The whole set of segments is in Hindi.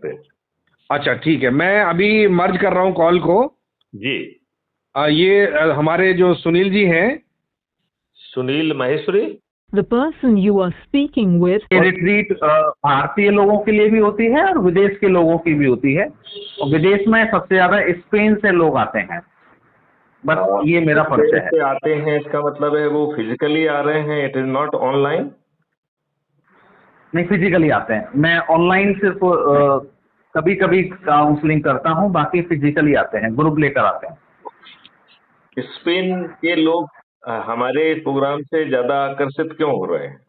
सकते। अच्छा ठीक है, मैं अभी मर्ज कर रहा हूँ कॉल को। जी। ये हमारे जो सुनील जी हैं, Sunil Maheshwari. The person you are speaking with ये रिट्रीट भारतीय लोगों के लिए भी होती है और विदेश के लोगों की भी होती है, और विदेश में सबसे ज्यादा स्पेन से लोग आते हैं। बस ये मेरा परिचय है। से आते हैं इसका मतलब है वो फिजिकली आ रहे हैं, इट इज नॉट ऑनलाइन। नहीं, फिजिकली आते हैं। मैं ऑनलाइन सिर्फ कभी कभी काउंसलिंग करता हूँ, बाकी फिजिकली आते हैं, ग्रुप लेकर आते हैं। स्पेन के लोग हमारे प्रोग्राम से ज्यादा आकर्षित क्यों हो रहे हैं?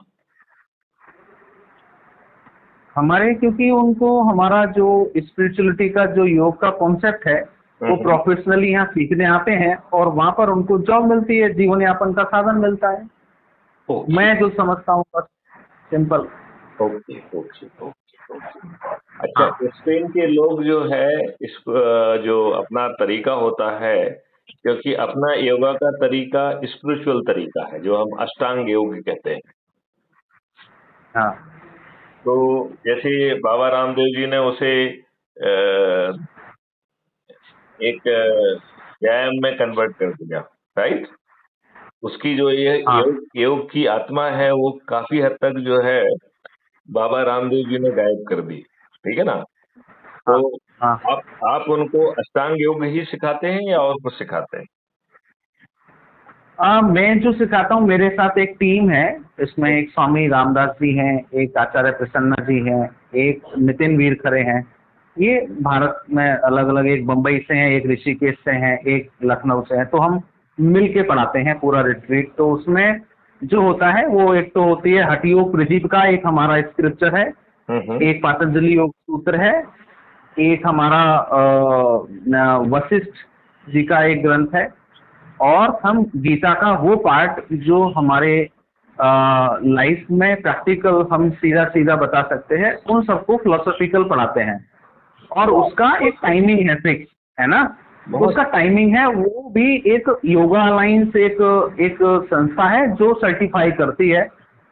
हमारे, क्योंकि उनको हमारा जो स्पिरिचुअलिटी का जो योग का कॉन्सेप्ट है वो प्रोफेशनली यहाँ सीखने आते हैं, और वहाँ पर उनको जॉब मिलती है, जीवन यापन का साधन मिलता है। मैं जो समझता हूँ बस सिंपल। Okay okay okay. अच्छा, स्पेन के लोग जो है इस जो अपना तरीका होता है, क्योंकि अपना योगा का तरीका स्पिरिचुअल तरीका है जो हम अष्टांग योग कहते हैं। हाँ। तो जैसे बाबा रामदेव जी ने उसे एक व्यायाम में कन्वर्ट कर दिया, राइट। उसकी जो ये योग की आत्मा है वो काफी हद तक जो है बाबा रामदेव जी ने गायब कर दी, ठीक है ना। तो आप उनको अष्टांग योग ही सिखाते हैं या और कुछ सिखाते हैं? मैं जो सिखाता हूँ, मेरे साथ एक टीम है। इसमें एक स्वामी रामदास जी हैं, एक आचार्य प्रसन्ना जी हैं, एक नितिन वीर खरे हैं। ये भारत में अलग अलग, एक बम्बई से हैं, एक ऋषिकेश से हैं, एक लखनऊ से हैं। तो हम मिल के पढ़ाते हैं पूरा रिट्रीट। तो उसमें जो होता है वो एक तो होती है हठ योग प्रदीप का एक हमारा स्क्रिप्चर है, एक पतंजलि योग सूत्र है, एक हमारा वशिष्ठ जी का एक ग्रंथ है, और हम गीता का वो पार्ट जो हमारे लाइफ में प्रैक्टिकल हम सीधा सीधा बता सकते हैं, उन सबको फिलोसॉफिकल पढ़ाते हैं। और उसका एक टाइमिंग है फिक्स, है ना। उसका टाइमिंग है, वो भी एक योगा अलायंस एक संस्था है जो सर्टिफाई करती है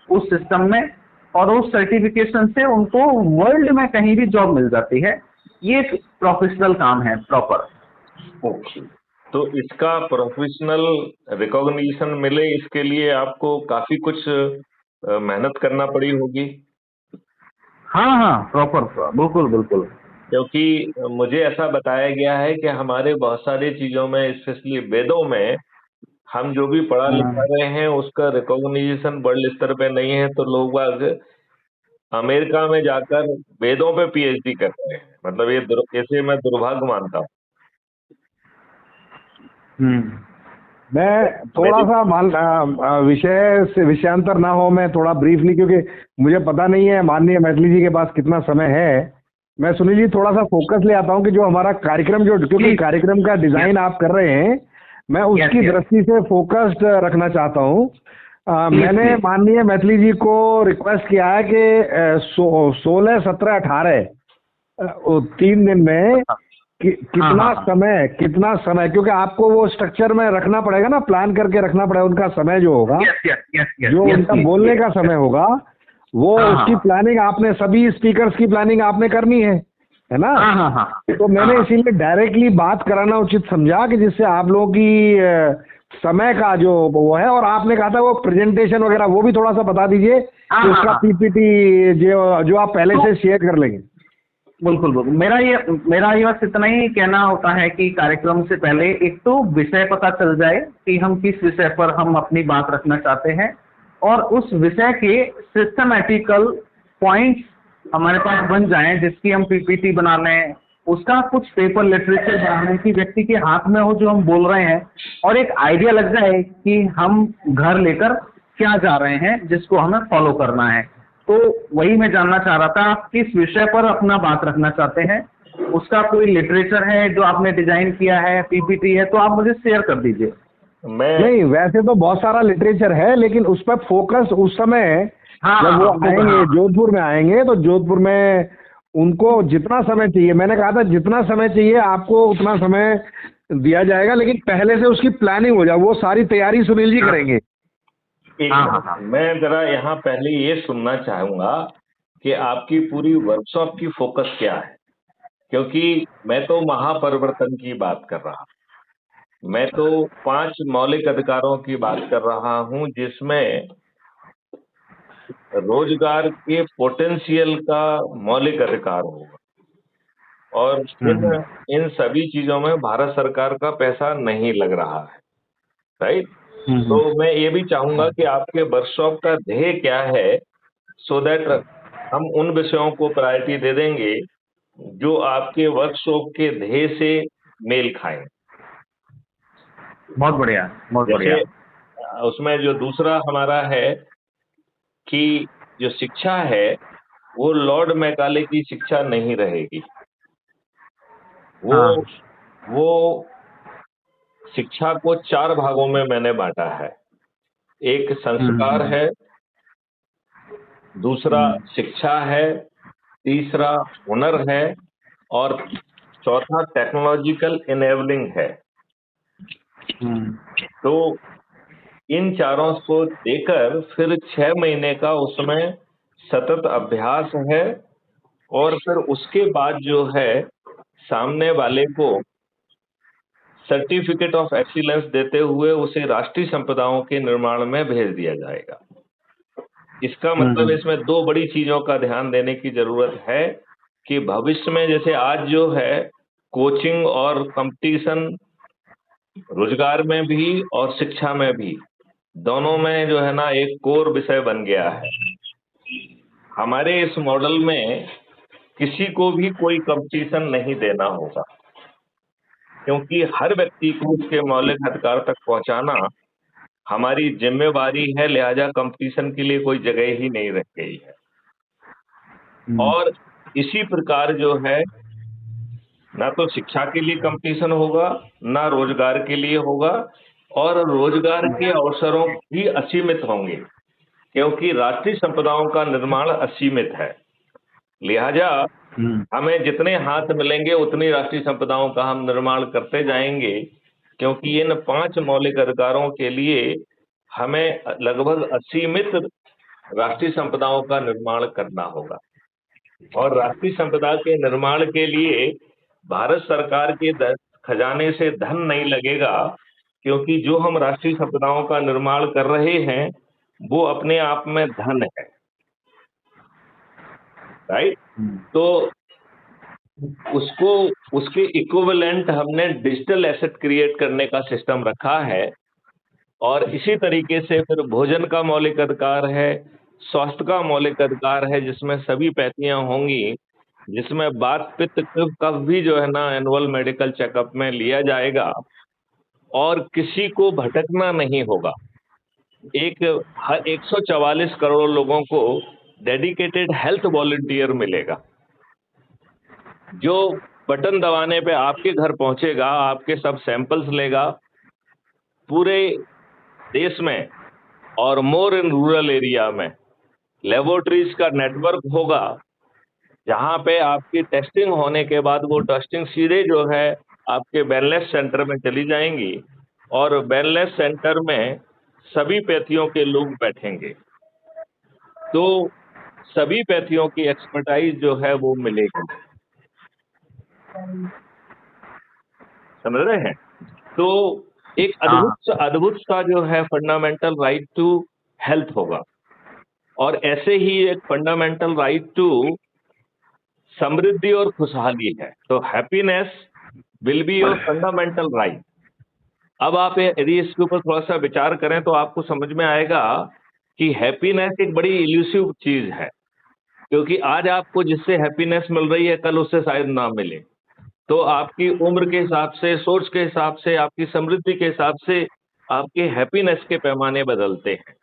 उस सिस्टम में, और उस सर्टिफिकेशन से उनको वर्ल्ड में कहीं भी जॉब मिल जाती है। ये एक प्रोफेशनल काम है प्रॉपर। ओके, तो इसका प्रोफेशनल रिकॉग्निशन मिले इसके लिए आपको काफी कुछ मेहनत करना पड़ी होगी। हाँ, प्रॉपर, बिल्कुल बिल्कुल। क्योंकि मुझे ऐसा बताया गया है कि हमारे बहुत सारी चीजों में, स्पेशली वेदों में, हम जो भी पढ़ा लिखा रहे हैं उसका रिकॉग्निशन वर्ल्ड स्तर पे नहीं है, तो लोग बाग अमेरिका में जाकर वेदों पे पीएचडी कर रहे हैं। मतलब ये ऐसे मैं दुर्भाग्य मानता हूँ। मैं थोड़ा सा विषय से विषयांतर ना हो, मैं थोड़ा ब्रीफली, क्योंकि मुझे पता नहीं है माननीय मैथिली जी के पास कितना समय है। मैं सुनील जी थोड़ा सा फोकस ले आता हूँ कि जो हमारा कार्यक्रम, जो क्योंकि कार्यक्रम का डिजाइन आप कर रहे हैं, मैं उसकी दृष्टि से फोकस्ड रखना चाहता हूँ। मैंने माननीय मैथिली जी को रिक्वेस्ट किया है कि 16, 17, 18 3 दिन में कितना समय, क्योंकि आपको वो स्ट्रक्चर में रखना पड़ेगा ना, प्लान करके रखना पड़ेगा। उनका समय जो होगा, जो उनका बोलने का समय होगा, वो उसकी प्लानिंग आपने, सभी स्पीकर्स की प्लानिंग आपने करनी है ना। तो मैंने इसीलिए डायरेक्टली बात कराना उचित समझा कि जिससे आप लोगों की समय का जो वो है, और आपने कहा था वो प्रेजेंटेशन वगैरह वो भी थोड़ा सा बता दीजिए कि उसका पीपीटी जो आप पहले से शेयर कर लेंगे। बिल्कुल बिल्कुल। मेरा ये बस इतना ही कहना होता है कि कार्यक्रम से पहले एक तो विषय पता चल जाए कि हम किस विषय पर हम अपनी बात रखना चाहते हैं, और उस विषय के सिस्टमैटिकल पॉइंट्स हमारे पास बन जाएं, जिसकी हम पीपीटी बना लें, उसका कुछ पेपर लिटरेचर बनाने की व्यक्ति के हाथ में हो जो हम बोल रहे हैं, और एक आइडिया लग जाए कि हम घर लेकर क्या जा रहे हैं जिसको हमें फॉलो करना है। तो वही मैं जानना चाह रहा था, आप किस विषय पर अपना बात रखना चाहते हैं, उसका कोई लिटरेचर है जो आपने डिजाइन किया है, पीपीटी है, तो आप मुझे शेयर कर दीजिए। नहीं, वैसे तो बहुत सारा लिटरेचर है, लेकिन उस पर फोकस उस समय जब वो आएंगे, जोधपुर में आएंगे, तो जोधपुर में उनको जितना समय चाहिए, मैंने कहा था जितना समय चाहिए आपको उतना समय दिया जाएगा, लेकिन पहले से उसकी प्लानिंग हो जाए, वो सारी तैयारी सुनील जी करेंगे। मैं जरा यहाँ पहले ये सुनना चाहूंगा कि आपकी पूरी वर्कशॉप की फोकस क्या है। क्योंकि मैं तो महापरिवर्तन की बात कर रहा हूं। मैं तो 5 मौलिक अधिकारों की बात कर रहा हूं, जिसमें रोजगार के पोटेंशियल का मौलिक अधिकार होगा, और इन सभी चीजों में भारत सरकार का पैसा नहीं लग रहा है, राइट। तो मैं ये भी चाहूंगा कि आपके वर्कशॉप का ध्येय क्या है, सो दैट हम उन विषयों को प्रायोरिटी दे देंगे जो आपके वर्कशॉप के ध्येय से मेल खाएं। बहुत बढ़िया, बहुत बढ़िया। उसमें जो दूसरा हमारा है कि जो शिक्षा है वो लॉर्ड मैकाले की शिक्षा नहीं रहेगी। वो शिक्षा को 4 भागों में मैंने बांटा है। एक संस्कार है, दूसरा शिक्षा है, तीसरा हुनर है, और चौथा टेक्नोलॉजिकल इनेबलिंग है। तो इन चारों को देकर फिर 6 महीने का उसमें सतत अभ्यास है, और फिर उसके बाद जो है सामने वाले को सर्टिफिकेट ऑफ एक्सीलेंस देते हुए उसे राष्ट्रीय संपदाओं के निर्माण में भेज दिया जाएगा। इसका मतलब इसमें 2 बड़ी चीजों का ध्यान देने की जरूरत है कि भविष्य में जैसे आज जो है कोचिंग और कंपटीशन रोजगार में भी और शिक्षा में भी, दोनों में जो है ना एक कोर विषय बन गया है। हमारे इस मॉडल में किसी को भी कोई कंपटीशन नहीं देना होगा, क्योंकि हर व्यक्ति को उसके मौलिक अधिकार तक पहुंचाना हमारी जिम्मेवारी है, लिहाजा कंपटीशन के लिए कोई जगह ही नहीं रह गई है। और इसी प्रकार जो है ना तो शिक्षा के लिए कंपटीशन होगा, ना रोजगार के लिए होगा, और रोजगार के अवसरों भी असीमित होंगे, क्योंकि राष्ट्रीय संपदाओं का निर्माण असीमित है। लिहाजा हमें जितने हाथ मिलेंगे उतनी राष्ट्रीय संपदाओं का हम निर्माण करते जाएंगे, क्योंकि इन 5 मौलिक अधिकारों के लिए हमें लगभग असीमित राष्ट्रीय संपदाओं का निर्माण करना होगा। और राष्ट्रीय संपदा के निर्माण के लिए भारत सरकार के खजाने से धन नहीं लगेगा, क्योंकि जो हम राष्ट्रीय संपदाओं का निर्माण कर रहे हैं वो अपने आप में धन है, राइट। तो उसको उसके इक्विवेलेंट हमने डिजिटल एसेट क्रिएट करने का सिस्टम रखा है। और इसी तरीके से फिर भोजन का मौलिक अधिकार है, स्वास्थ्य का मौलिक अधिकार है, जिसमें सभी पैथियां होंगी, जिसमें बात पित्त कफ भी जो है ना एनुअल मेडिकल चेकअप में लिया जाएगा, और किसी को भटकना नहीं होगा। 144 करोड़ लोगों को डेडिकेटेड हेल्थ वॉलंटियर मिलेगा, जो बटन दबाने पे आपके घर पहुंचेगा, आपके सब सैंपल्स लेगा पूरे देश में, और मोर इन रूरल एरिया में लेबोरेटरीज का नेटवर्क होगा, जहां पे आपकी टेस्टिंग होने के बाद वो टेस्टिंग सीधे जो है आपके वेलनेस सेंटर में चली जाएंगी, और वेलनेस सेंटर में सभी पैथियों के लोग बैठेंगे। तो सभी पैथियों की एक्सपर्टाइज जो है वो मिलेगी, समझ रहे हैं। तो एक अद्भुत सा जो है फंडामेंटल राइट टू हेल्थ होगा, और ऐसे ही एक फंडामेंटल राइट टू समृद्धि और खुशहाली है। तो happiness will be your fundamental right. अब आप यदि इसके ऊपर थोड़ा सा विचार करें तो आपको समझ में आएगा कि हैप्पीनेस एक बड़ी इल्यूसिव चीज है, क्योंकि आज आपको जिससे हैप्पीनेस मिल रही है कल उससे शायद ना मिले। तो आपकी उम्र के हिसाब से, सोच के हिसाब से, आपकी समृद्धि के हिसाब से आपके हैप्पीनेस के पैमाने बदलते हैं।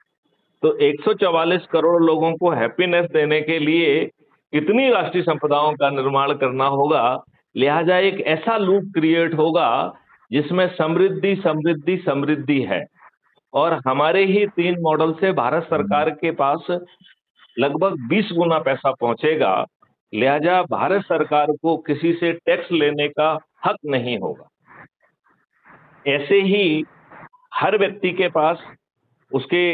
तो 144 करोड़ लोगों को हैप्पीनेस देने के लिए कितनी राष्ट्रीय संपदाओं का निर्माण करना होगा, लिहाजा एक ऐसा लूप क्रिएट होगा जिसमें समृद्धि समृद्धि समृद्धि है। और हमारे ही 3 मॉडल से भारत सरकार के पास लगभग 20 गुना पैसा पहुंचेगा, लिहाजा भारत सरकार को किसी से टैक्स लेने का हक नहीं होगा। ऐसे ही हर व्यक्ति के पास उसके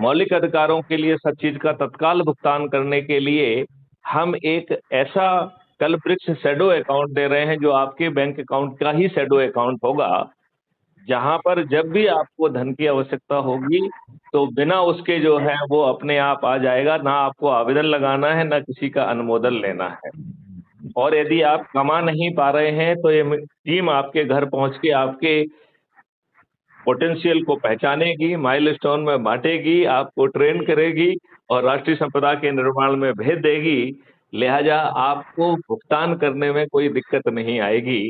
मौलिक अधिकारों के लिए सब चीज का तत्काल भुगतान करने के लिए हम एक ऐसा कल वृक्ष शैडो अकाउंट दे रहे हैं, जो आपके बैंक अकाउंट का ही शैडो अकाउंट होगा, जहां पर जब भी आपको धन की आवश्यकता होगी तो बिना उसके जो है वो अपने आप आ जाएगा, ना आपको आवेदन लगाना है, ना किसी का अनुमोदन लेना है। और यदि आप कमा नहीं पा रहे हैं तो ये टीम आपके घर पहुंच के आपके पोटेंशियल को पहचानेगी, माइलस्टोन में बांटेगी, आपको ट्रेन करेगी और राष्ट्रीय संपदा के निर्माण में भेज देगी। लिहाजा आपको भुगतान करने में कोई दिक्कत नहीं आएगी।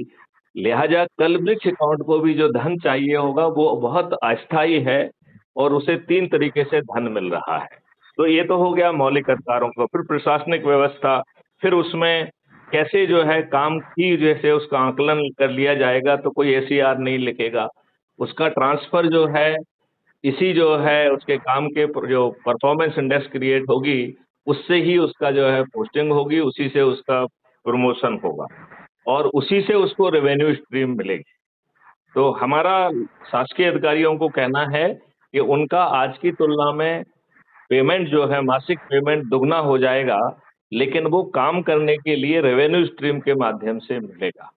लिहाजा कल वृक्ष अकाउंट को भी जो धन चाहिए होगा वो बहुत अस्थायी है और उसे 3 तरीके से धन मिल रहा है। तो ये तो हो गया मौलिक अधिकारों को। फिर प्रशासनिक व्यवस्था, फिर उसमें कैसे जो है काम की जैसे उसका आकलन कर लिया जाएगा, तो कोई SER नहीं लिखेगा, उसका ट्रांसफर जो है इसी जो है उसके काम के जो परफॉर्मेंस इंडेक्स क्रिएट होगी उससे ही उसका जो है पोस्टिंग होगी, उसी से उसका प्रमोशन होगा और उसी से उसको रेवेन्यू स्ट्रीम मिलेगी। तो हमारा शासकीय अधिकारियों को कहना है कि उनका आज की तुलना में पेमेंट जो है मासिक पेमेंट दुगना हो जाएगा, लेकिन वो काम करने के लिए रेवेन्यू स्ट्रीम के माध्यम से मिलेगा।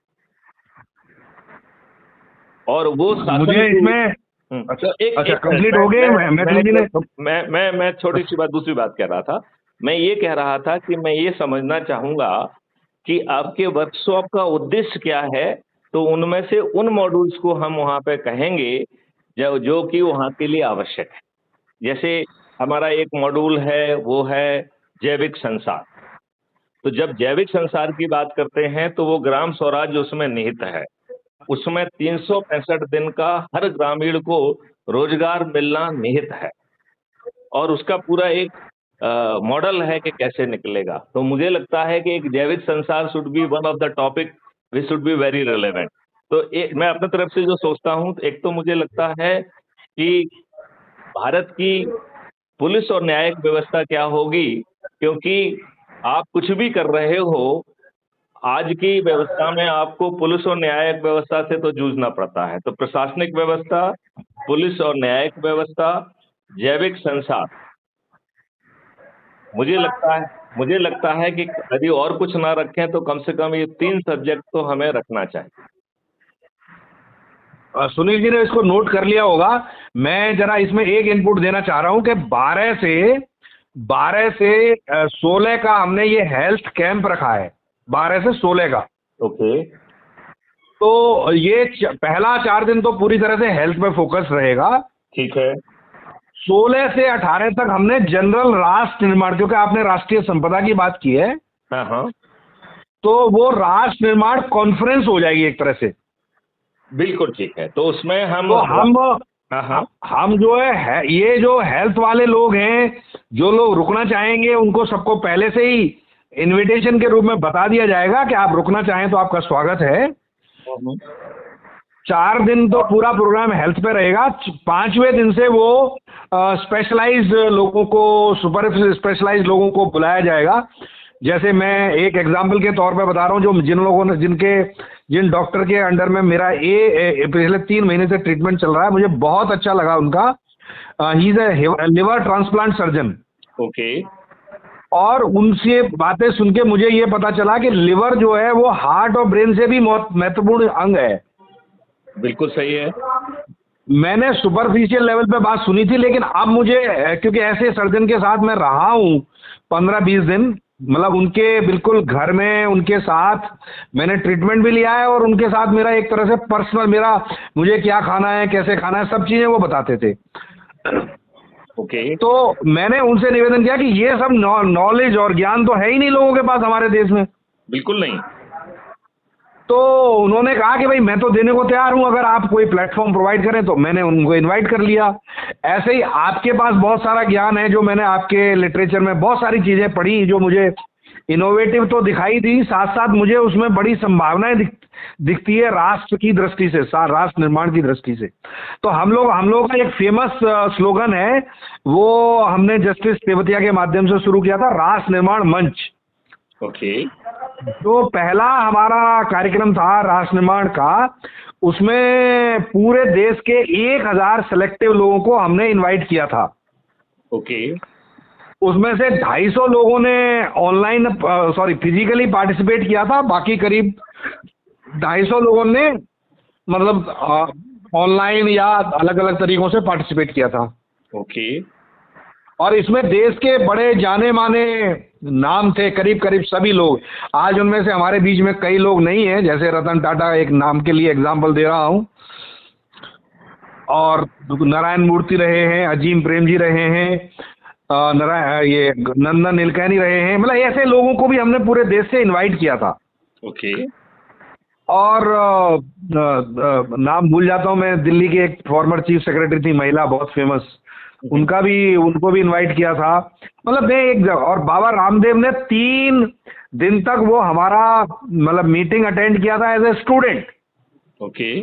और वो मुझे इसमें अच्छा कंप्लीट हो गए। मैं छोटी सी बात, दूसरी बात कह रहा था। मैं ये कह रहा था कि मैं ये समझना चाहूंगा कि आपके वर्कशॉप का उद्देश्य क्या है, तो उनमें से उन मॉड्यूल्स को हम वहाँ पे कहेंगे जो कि वहाँ के लिए आवश्यक है। जैसे हमारा एक मॉड्यूल है वो है जैविक संसार। तो जब जैविक संसार की बात करते हैं तो वो ग्राम स्वराज उसमें निहित है। उसमें 365 दिन का हर ग्रामीण को रोजगार मिलना निहित है और उसका पूरा एक मॉडल है कि कैसे निकलेगा। तो मुझे लगता है कि एक जैविक संसार should be one of the topic which should be very relevant. तो मैं अपने तरफ से जो सोचता हूँ, एक तो मुझे लगता है कि भारत की पुलिस और न्यायिक व्यवस्था क्या होगी, क्योंकि आप कुछ भी कर रहे हो आज की व्यवस्था में आपको पुलिस और न्यायिक व्यवस्था से तो जूझना पड़ता है। तो प्रशासनिक व्यवस्था, पुलिस और न्यायिक व्यवस्था, जैविक संसार, मुझे लगता है कि यदि और कुछ ना रखें तो कम से कम ये 3 सब्जेक्ट तो हमें रखना चाहिए। सुनील जी ने इसको नोट कर लिया होगा। मैं जरा इसमें एक इनपुट देना चाह रहा हूं कि 12 से 16 का हमने ये हेल्थ कैंप रखा है, 12 से 16 का। ओके। तो ये पहला 4 दिन तो पूरी तरह से हेल्थ पे फोकस रहेगा। ठीक है। 16 से 18 तक हमने जनरल राष्ट्र निर्माण, क्योंकि आपने राष्ट्रीय संपदा की बात की है, हाँ, तो वो राष्ट्र निर्माण कॉन्फ्रेंस हो जाएगी एक तरह से। बिल्कुल ठीक है। तो उसमें हम जो है ये जो हेल्थ वाले लोग हैं, जो लोग रुकना चाहेंगे, उनको सबको पहले से ही इनविटेशन के रूप में बता दिया जाएगा कि आप रुकना चाहें तो आपका स्वागत है। 4 दिन तो पूरा प्रोग्राम हेल्थ पे रहेगा। 5वें दिन से वो स्पेशलाइज्ड लोगों को, सुपर स्पेशलाइज्ड लोगों को बुलाया जाएगा। जैसे मैं एक एग्जांपल के तौर पे बता रहा हूँ, जो जिन डॉक्टर के अंडर में मेरा पिछले 3 महीने से ट्रीटमेंट चल रहा है, मुझे बहुत अच्छा लगा उनका। He is a liver transplant surgeon. Okay. और उनसे बातें सुन के मुझे ये पता चला कि लिवर जो है वो हार्ट और ब्रेन से भी महत्वपूर्ण अंग है। बिल्कुल सही है। मैंने सुपरफिशियल लेवल पे बात सुनी थी, लेकिन अब मुझे, क्योंकि ऐसे सर्जन के साथ मैं रहा हूँ 15-20 दिन, मतलब उनके बिल्कुल घर में उनके साथ मैंने ट्रीटमेंट भी लिया है और उनके साथ मेरा एक तरह से पर्सनल, मुझे क्या खाना है, कैसे खाना है, सब चीजें वो बताते थे। ओके। तो मैंने उनसे निवेदन किया कि ये सब नॉलेज और ज्ञान तो है ही नहीं लोगों के पास हमारे देश में। बिल्कुल नहीं। तो उन्होंने कहा कि भाई मैं तो देने को तैयार हूं, अगर आप कोई प्लेटफॉर्म प्रोवाइड करें। तो मैंने उनको इनवाइट कर लिया। ऐसे ही आपके पास बहुत सारा ज्ञान है, जो मैंने आपके लिटरेचर में बहुत सारी चीजें पढ़ी जो मुझे इनोवेटिव तो दिखाई दी, साथ साथ मुझे उसमें बड़ी संभावनाएं दिखती है राष्ट्र की दृष्टि से, राष्ट्र निर्माण की दृष्टि से। तो हम लोग का एक फेमस स्लोगन है, वो हमने जस्टिस तेवतिया के माध्यम से शुरू किया था, राष्ट्र निर्माण मंच। ओके। जो पहला हमारा कार्यक्रम था राष्ट्र निर्माण का, उसमें पूरे देश के 1000 सिलेक्टिव लोगों को हमने इनवाइट किया था। ओके। उसमें से 250 लोगों ने ऑनलाइन फिजिकली पार्टिसिपेट किया था, बाकी करीब 250 लोगों ने मतलब ऑनलाइन या अलग अलग तरीकों से पार्टिसिपेट किया था। ओके। और इसमें देश के बड़े जाने माने नाम थे, करीब करीब सभी लोग। आज उनमें से हमारे बीच में कई लोग नहीं हैं, जैसे रतन टाटा, एक नाम के लिए एग्जाम्पल दे रहा हूँ, और नारायण मूर्ति रहे हैं, अजीम प्रेम जी रहे हैं, ये नंदन नीलकैनी रहे हैं। मतलब ऐसे लोगों को भी हमने पूरे देश से इनवाइट किया था। ओके। और नाम भूल जाता हूँ मैं, दिल्ली की एक फॉर्मर चीफ सेक्रेटरी थी, महिला बहुत फेमस, उनको भी इनवाइट किया था। मतलब मैं एक जगह, और बाबा रामदेव ने 3 दिन तक वो हमारा मतलब मीटिंग अटेंड किया था एज ए स्टूडेंट। ओके।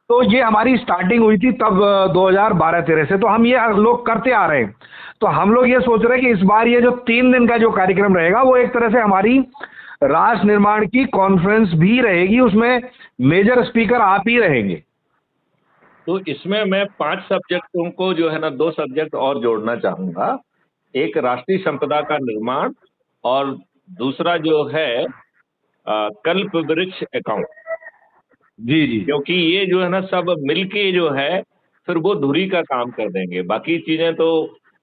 तो ये हमारी स्टार्टिंग हुई थी तब 2012-13 से, तो हम ये लोग करते आ रहे हैं। तो हम लोग ये सोच रहे हैं कि इस बार ये जो 3 दिन का जो कार्यक्रम रहेगा वो एक तरह से हमारी राष्ट्र निर्माण की कॉन्फ्रेंस भी रहेगी, उसमें मेजर स्पीकर आप ही रहेंगे। तो इसमें मैं 5 सब्जेक्टों को जो है ना 2 सब्जेक्ट और जोड़ना चाहूंगा। एक राष्ट्रीय संपदा का निर्माण, और दूसरा जो है कल्प वृक्ष अकाउंट। जी जी। क्योंकि ये जो है ना सब मिलके जो है फिर वो धुरी का काम कर देंगे। बाकी चीजें तो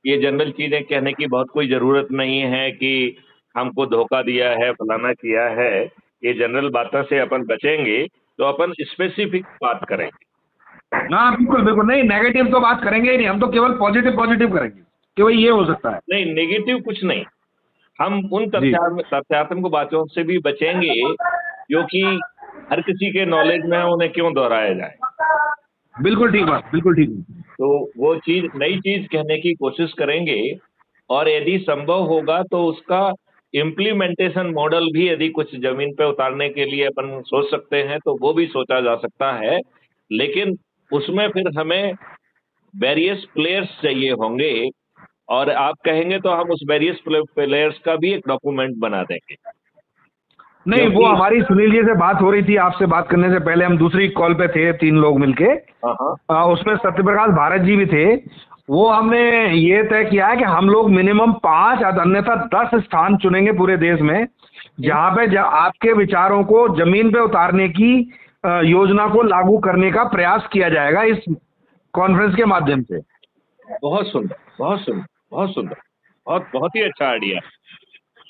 ये जनरल चीजें कहने की बहुत कोई जरूरत नहीं है कि हमको धोखा दिया है, फलाना किया है। ये जनरल बातों से अपन बचेंगे, तो अपन स्पेसिफिक बात करेंगे। हाँ बिल्कुल बिल्कुल, नहीं नेगेटिव तो बात करेंगे ही नहीं, हम तो केवल पॉजिटिव करेंगे कि भाई ये हो सकता है। नहीं, नेगेटिव कुछ नहीं। हम उन तथ्यात्मक बातों से भी बचेंगे जो कि हर किसी के नॉलेज में है, उन्हें क्यों दोहराया जाए। बिल्कुल ठीक बात, बिल्कुल ठीक। तो वो चीज, नई चीज कहने की कोशिश करेंगे, और यदि संभव होगा तो उसका इम्प्लीमेंटेशन मॉडल भी यदि कुछ जमीन पे उतारने के लिए अपन सोच सकते हैं तो वो भी सोचा जा सकता है। लेकिन उसमें फिर हमें वेरियस प्लेयर्स चाहिए होंगे, और आप कहेंगे तो हम उस वेरियस प्लेयर्स का भी एक डॉक्यूमेंट बना देंगे। नहीं, वो हमारी सुनील जी से बात हो रही थी, आपसे बात करने से पहले हम दूसरी कॉल पे थे, 3 लोग मिलके। उसमें सत्यप्रकाश भारत जी भी थे। वो हमने ये तय किया है कि हम लोग मिनिमम 5 अन्यथा 10 स्थान चुनेंगे पूरे देश में, जहाँ पे आपके विचारों को जमीन पे उतारने की योजना को लागू करने का प्रयास किया जाएगा इस कॉन्फ्रेंस के माध्यम से। बहुत सुंदर, बहुत सुंदर, बहुत सुंदर, बहुत ही अच्छा आइडिया।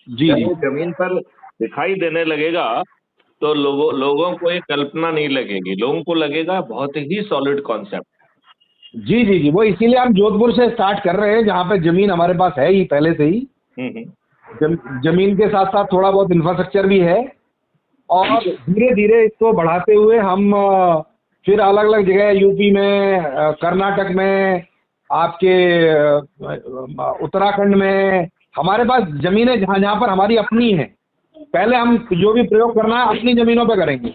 जी जी। जमीन पर दिखाई देने लगेगा तो लोगों को एक कल्पना नहीं लगेगी, लोगों को लगेगा बहुत ही सॉलिड कॉन्सेप्ट। जी जी जी, वो इसीलिए हम जोधपुर से स्टार्ट कर रहे हैं, जहाँ पे जमीन हमारे पास है ही पहले से ही। जमीन के साथ साथ थोड़ा बहुत इंफ्रास्ट्रक्चर भी है, और धीरे धीरे इसको बढ़ाते हुए हम फिर अलग अलग जगह यूपी में, कर्नाटक में, आपके उत्तराखंड में हमारे पास जमीनें जहाँ जहाँ पर हमारी अपनी है। पहले हम जो भी प्रयोग करना है अपनी जमीनों पे करेंगे।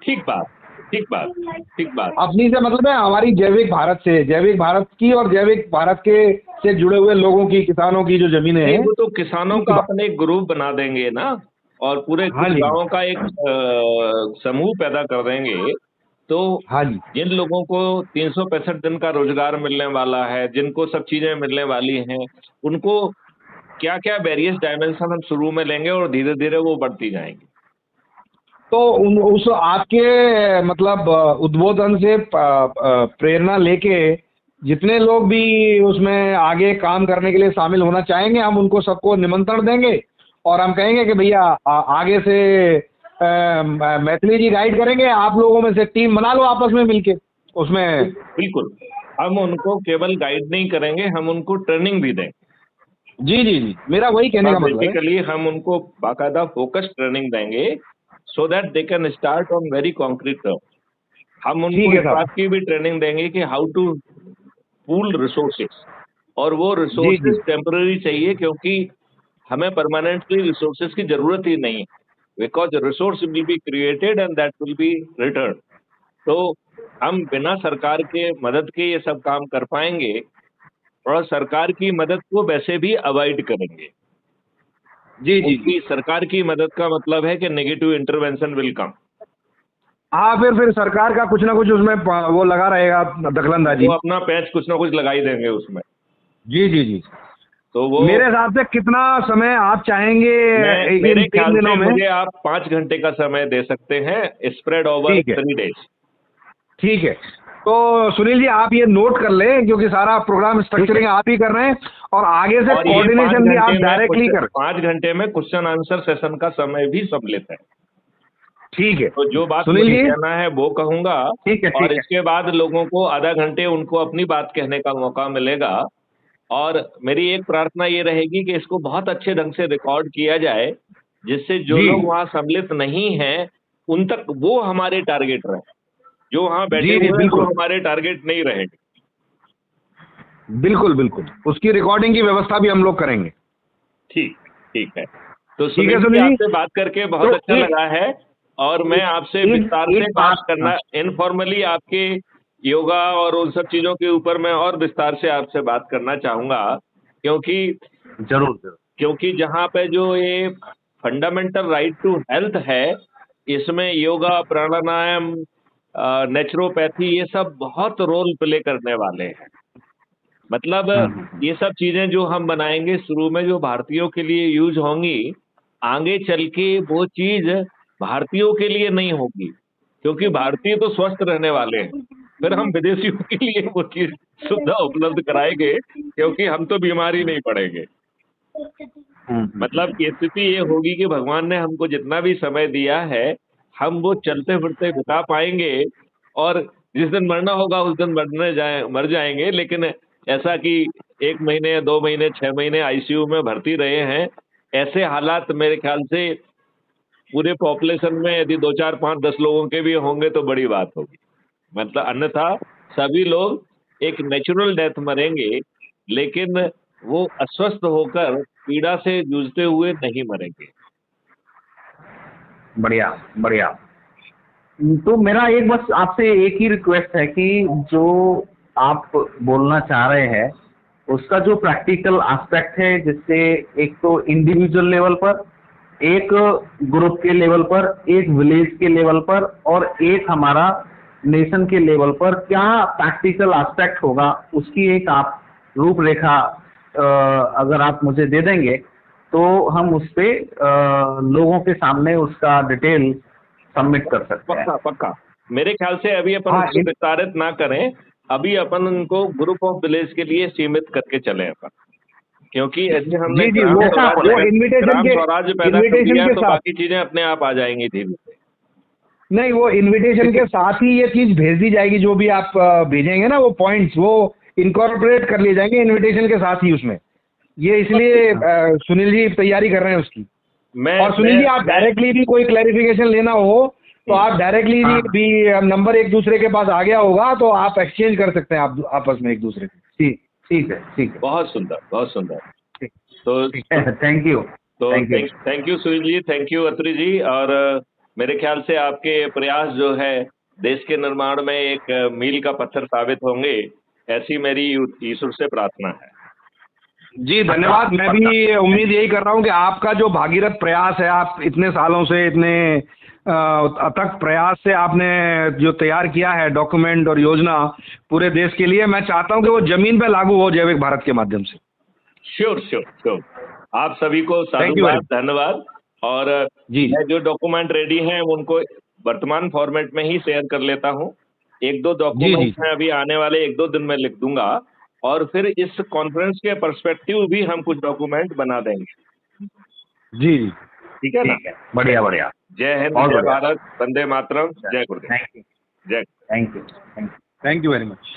ठीक बात, ठीक बात, ठीक बात। अपनी से मतलब है हमारी जैविक भारत से, जैविक भारत की और जैविक भारत के से जुड़े हुए लोगों की, किसानों की जो जमीनें हैं, वो तो किसानों का अपने ग्रुप बना देंगे ना, और पूरे गाँव का एक समूह पैदा कर देंगे। तो जिन लोगों को 365 दिन का रोजगार मिलने वाला है, जिनको सब चीजें मिलने वाली हैं, उनको क्या क्या वेरियस डायमेंशन हम शुरू में लेंगे और धीरे धीरे वो बढ़ती जाएंगी। तो उस आपके मतलब उद्बोधन से प्रेरणा लेके जितने लोग भी उसमें आगे काम करने के लिए शामिल होना चाहेंगे, हम उनको सबको निमंत्रण देंगे, और हम कहेंगे कि भैया आगे से मैथिली जी गाइड करेंगे, आप लोगों में से टीम बना लो आपस में मिलके उसमें। बिल्कुल, हम उनको केवल गाइड नहीं करेंगे, हम उनको ट्रेनिंग भी देंगे। जी जी जी, मेरा वही कहने का मतलब है। बेसिकली हम उनको बाकायदा फोकस ट्रेनिंग देंगे, so that they can start on very concrete term. हम उनको इस बात की भी ट्रेनिंग देंगे कि हाउ टू पूल रिसोर्सेस, और वो रिसोर्सेस टेम्पररी चाहिए, क्योंकि हमें परमानेंटली रिसोर्सेस की जरूरत ही नहीं, because resource will be created and that will be return. तो हम बिना सरकार के मदद के ये सब काम कर पाएंगे, और सरकार की मदद को वैसे भी अवॉइड करेंगे। जी जी, सरकार की मदद का मतलब है कि नेगेटिव इंटरवेंशन विल कम। हाँ, फिर सरकार का कुछ ना कुछ उसमें वो लगा रहेगा, दखलंदाजी। वो अपना पैच कुछ ना कुछ लगा ही देंगे उसमें। जी जी जी। तो वो मेरे हिसाब से कितना समय आप चाहेंगे मेरे इन 3 ख्याल दिनों से में? मुझे आप 5 घंटे का समय दे सकते हैं, स्प्रेड ओवर ठीक है, 3 डेज। ठीक है। तो सुनील जी आप ये नोट कर लें, क्योंकि सारा प्रोग्राम स्ट्रक्चरिंग आप ही कर रहे हैं और आगे से और ये कोऑर्डिनेशन भी आप डायरेक्टली कर। 5 घंटे में क्वेश्चन आंसर सेशन का समय भी सम्मिलित है। ठीक है तो जो बात सुनील मुझे जी। कहना है वो कहूंगा, ठीक है, और ठीक है। इसके बाद लोगों को आधा घंटे उनको अपनी बात कहने का मौका मिलेगा। और मेरी एक प्रार्थना ये रहेगी कि इसको बहुत अच्छे ढंग से रिकॉर्ड किया जाए, जिससे जो जी लोग वहाँ सम्मिलित नहीं हैं उन तक वो हमारे टारगेट रहे। जो वहाँ बैठे जी जी हुए हैं वो बिल्कुल हमारे टारगेट नहीं रहेंगे। बिल्कुल बिल्कुल, उसकी रिकॉर्डिंग की व्यवस्था भी हम लोग करेंगे। ठीक ठीक है। तो ठीक है सुनील जी सुनील जी। आपसे बात करके बहुत तो अच्छा एक लगा है, और मैं आपसे एक विस्तार से एक बात बात, करना इनफॉर्मली आपके योगा और उन सब चीजों के ऊपर मैं और विस्तार से आपसे बात करना चाहूंगा, क्योंकि जरूर जरूर। क्योंकि जहाँ पे जो ये फंडामेंटल राइट टू हेल्थ है, इसमें योगा, प्राणायाम, नेचुरोपैथी, ये सब बहुत रोल प्ले करने वाले हैं। मतलब ये सब चीजें जो हम बनाएंगे शुरू में जो भारतीयों के लिए यूज होंगी, आगे चल के वो चीज भारतीयों के लिए नहीं होगी, क्योंकि भारतीय तो स्वस्थ रहने वाले हैं। फिर हम विदेशियों के लिए वो चीज सुविधा उपलब्ध कराएंगे, क्योंकि हम तो बीमार ही नहीं पड़ेंगे। मतलब की स्थिति ये होगी कि भगवान ने हमको जितना भी समय दिया है, हम वो चलते फिरते बिता पाएंगे, और जिस दिन मरना होगा उस दिन मर जाएंगे। लेकिन ऐसा कि 1 महीने या 2 महीने, 6 महीने आईसीयू में भर्ती रहे हैं, ऐसे हालात मेरे ख्याल से पूरे पॉपुलेशन में यदि 2, 4, 5, 10 लोगों के भी होंगे तो बड़ी बात होगी। मतलब अन्यथा सभी लोग एक नेचुरल डेथ मरेंगे, लेकिन वो अस्वस्थ होकर पीड़ा से जूझते हुए नहीं मरेंगे। बढ़िया बढ़िया। तो मेरा एक बस आपसे एक ही रिक्वेस्ट है कि जो आप बोलना चाह रहे हैं उसका जो प्रैक्टिकल एस्पेक्ट है, जिससे एक तो इंडिविजुअल लेवल पर, एक ग्रुप के लेवल पर, एक विलेज के लेवल पर और एक हमारा नेशन के लेवल पर क्या प्रैक्टिकल एस्पेक्ट होगा, उसकी एक आप रूपरेखा अगर आप मुझे दे देंगे तो हम उस पे लोगों के सामने उसका डिटेल सबमिट कर सकते हैं। पक्का पक्का। मेरे ख्याल से अभी अपन हाँ उसको विस्तारित ना करें, अभी अपन उनको ग्रुप ऑफ विलेज के लिए सीमित करके चले अपन, क्योंकि यदि हमने जी जी ग्राम वो ग्राम स्वराज पैदा कर इनविटेशन दिया के तो साथ, बाकी चीजें अपने आप आ जाएंगी धीरे धीरे। नहीं वो इनविटेशन के साथ ही ये चीज भेज दी जाएगी, जो भी आप भेजेंगे ना वो पॉइंट्स वो इनकॉर्पोरेट कर लिए जाएंगे इनविटेशन के साथ ही उसमें। ये इसलिए सुनील जी तैयारी कर रहे हैं उसकी। और सुनील जी आप डायरेक्टली भी कोई क्लैरिफिकेशन लेना हो तो आप डायरेक्टली भी नंबर एक दूसरे के पास आ गया होगा तो आप एक्सचेंज कर सकते हैं आप आपस में एक दूसरे को। ठीक ठीक है, ठीक है। बहुत सुंदर, बहुत सुंदर। ठीक तो है, थैंक यू। तो thank you. Thank you Sunil ji, thank you Atri ji. और मेरे ख्याल से आपके प्रयास जो है देश के निर्माण में एक मील का पत्थर साबित होंगे, ऐसी मेरी ईश्वर से प्रार्थना है। जी धन्यवाद। मैं भी उम्मीद यही कर रहा हूँ कि आपका जो भागीरथ प्रयास है, आप इतने सालों से इतने अथक प्रयास से आपने जो तैयार किया है डॉक्यूमेंट और योजना पूरे देश के लिए, मैं चाहता हूँ कि वो जमीन पे लागू हो जैविक भारत के माध्यम से। Sure sure sure. आप सभी को साधुवाद, धन्यवाद। और जी मैं जो डॉक्यूमेंट रेडी हैं उनको वर्तमान फॉर्मेट में ही शेयर कर लेता हूँ। 1-2 डॉक्यूमेंट मैं अभी आने वाले 1-2 दिन में लिख दूंगा, और फिर इस कॉन्फ्रेंस के पर्सपेक्टिव भी हम कुछ डॉक्यूमेंट बना देंगे। जी जी ठीक है ना? बढ़िया बढ़िया। जय हिंद, जय भारत, वंदे मातरम, जय गुरुदेव। Thank you. जय। Thank you. Thank you very much.